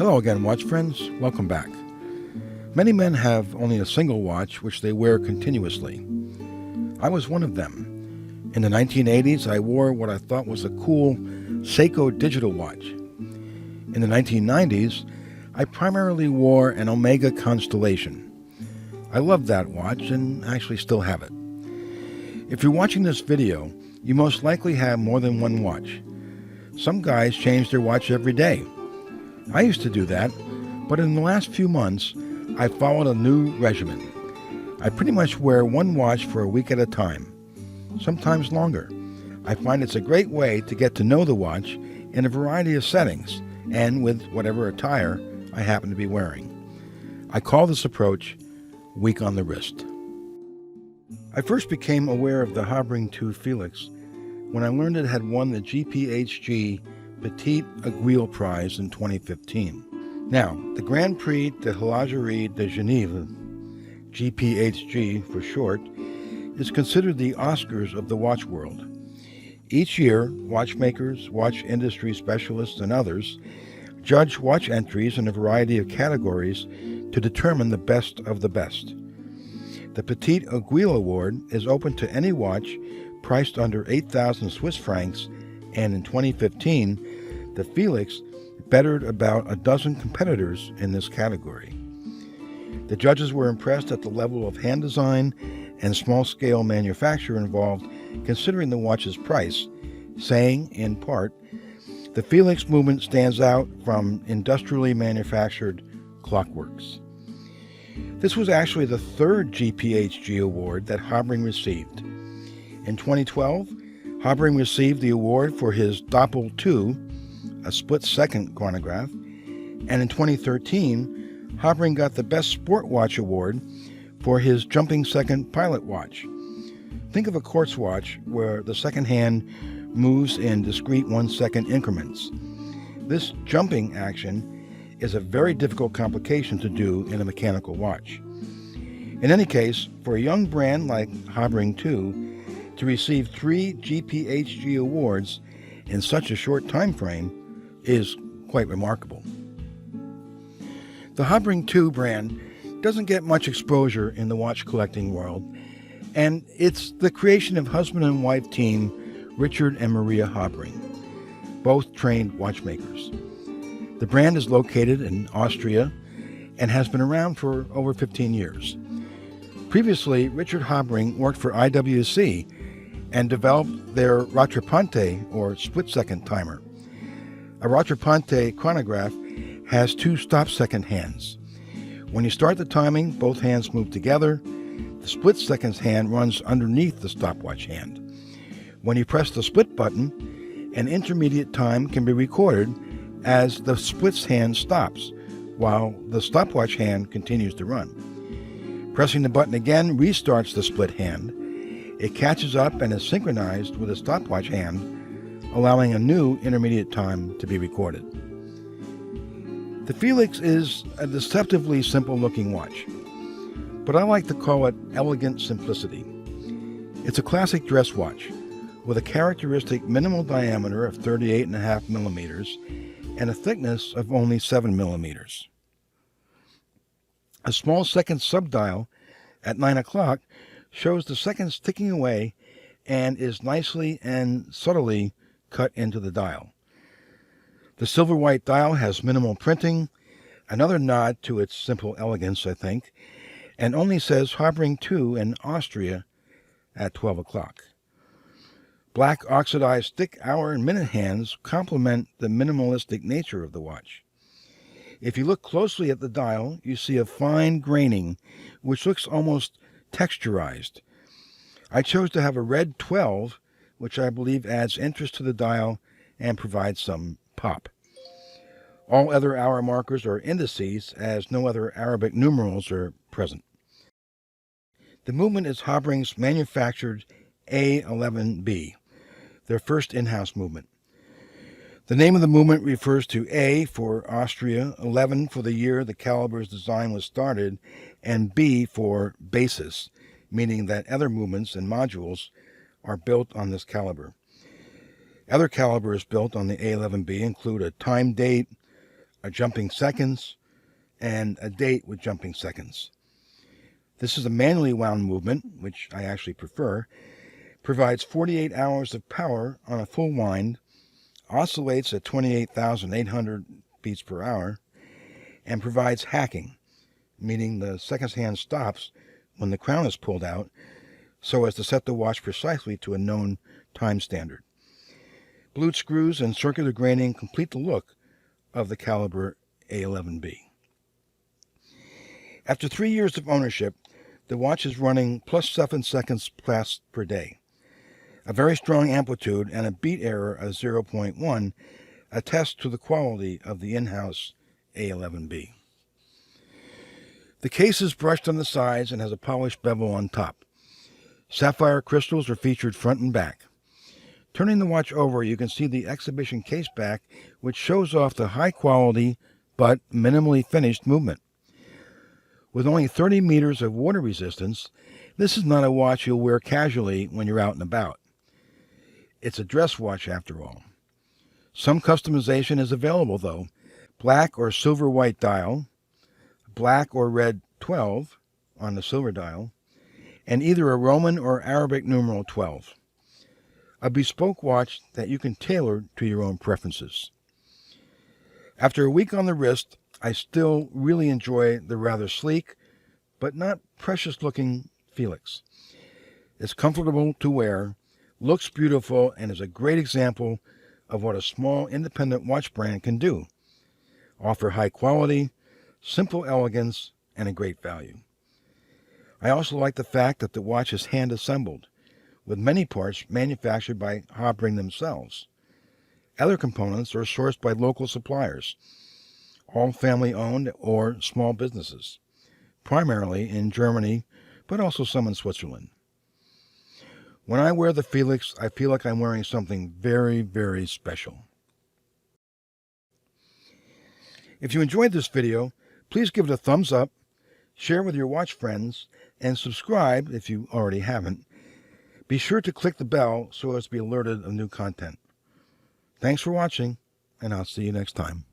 Hello again, watch friends. Welcome back. Many men have only a single watch which they wear continuously. I was one of them. In the 1980s, I wore what I thought was a cool Seiko digital watch. In the 1990s, I primarily wore an Omega Constellation. I loved that watch and actually still have it. If you're watching this video, you most likely have more than one watch. Some guys change their watch every day. I used to do that, but in the last few months, I followed a new regimen. I pretty much wear one watch for a week at a time, sometimes longer. I find it's a great way to get to know the watch in a variety of settings and with whatever attire I happen to be wearing. I call this approach week on the wrist. I first became aware of the Habring Felix when I learned it had won the GPHG Petite Aiguille Prize in 2015. Now, the Grand Prix de l'Horlogerie de Genève, GPHG for short, is considered the Oscars of the watch world. Each year, watchmakers, watch industry specialists, and others judge watch entries in a variety of categories to determine the best of the best. The Petite Aiguille Award is open to any watch priced under 8,000 Swiss francs, and in 2015, the Felix bettered about a dozen competitors in this category. The judges were impressed at the level of hand design and small-scale manufacture involved, considering the watch's price, saying, in part, the Felix movement stands out from industrially manufactured clockworks. This was actually the third GPHG award that Habring received. In 2012, Habring received the award for his Doppel 2, a split-second chronograph, and in 2013, Habring got the Best Sport Watch award for his jumping second pilot watch. Think of a quartz watch where the second hand moves in discrete 1-second increments. This jumping action is a very difficult complication to do in a mechanical watch. In any case, for a young brand like Habring 2 to receive 3 GPHG awards in such a short time frame is quite remarkable. The Habring 2 brand doesn't get much exposure in the watch collecting world, and it's the creation of husband and wife team Richard and Maria Habring, both trained watchmakers. The brand is located in Austria and has been around for over 15 years. Previously, Richard Habring worked for IWC and developed their Rattrapante, or split-second timer. A Rattrapante chronograph has 2 stop-second hands. When you start the timing, both hands move together. The split-seconds hand runs underneath the stopwatch hand. When you press the split button, an intermediate time can be recorded as the splits hand stops, while the stopwatch hand continues to run. Pressing the button again restarts the split hand. It catches up and is synchronized with the stopwatch hand, allowing a new intermediate time to be recorded. The Felix is a deceptively simple-looking watch, but I like to call it elegant simplicity. It's a classic dress watch with a characteristic minimal diameter of 38.5 millimeters and a thickness of only 7 millimeters. A small second subdial at 9 o'clock shows the seconds ticking away and is nicely and subtly cut into the dial. The silver-white dial has minimal printing, another nod to its simple elegance, I think, and only says Habring 2 in Austria at 12 o'clock. Black oxidized stick, hour, and minute hands complement the minimalistic nature of the watch. If you look closely at the dial, you see a fine graining, which looks almost texturized. I chose to have a red 12, which I believe adds interest to the dial and provides some pop. All other hour markers are indices, as no other Arabic numerals are present. The movement is Habring's manufactured A11B, their first in-house movement. The name of the movement refers to A for Austria, 11 for the year the caliber's design was started, and B for basis, meaning that other movements and modules are built on this caliber. Other calibers built on the A11B include a time date, a jumping seconds, and a date with jumping seconds. This is a manually wound movement, which I actually prefer, provides 48 hours of power on a full wind, oscillates at 28,800 beats per hour, and provides hacking, meaning the seconds hand stops when the crown is pulled out so as to set the watch precisely to a known time standard. Blued screws and circular graining complete the look of the caliber A11B. After 3 years of ownership, the watch is running plus 7 seconds class per day. A very strong amplitude and a beat error of 0.1 attest to the quality of the in-house A11B. The case is brushed on the sides and has a polished bevel on top. Sapphire crystals are featured front and back. Turning the watch over, you can see the exhibition case back, which shows off the high-quality but minimally finished movement. With only 30 meters of water resistance, this is not a watch you'll wear casually when you're out and about. It's a dress watch after all. Some customization is available though. Black or silver white dial, black or red 12 on the silver dial, and either a Roman or Arabic numeral 12. A bespoke watch that you can tailor to your own preferences. After a week on the wrist, I still really enjoy the rather sleek, but not precious-looking Felix. It's comfortable to wear, looks beautiful, and is a great example of what a small independent watch brand can do. Offer high quality, simple elegance, and a great value. I also like the fact that the watch is hand-assembled, with many parts manufactured by Habring themselves. Other components are sourced by local suppliers, all family-owned or small businesses, primarily in Germany, but also some in Switzerland. When I wear the Felix, I feel like I'm wearing something very, very special. If you enjoyed this video, please give it a thumbs up, share with your watch friends, and subscribe if you already haven't. Be sure to click the bell so as to be alerted of new content. Thanks for watching, and I'll see you next time.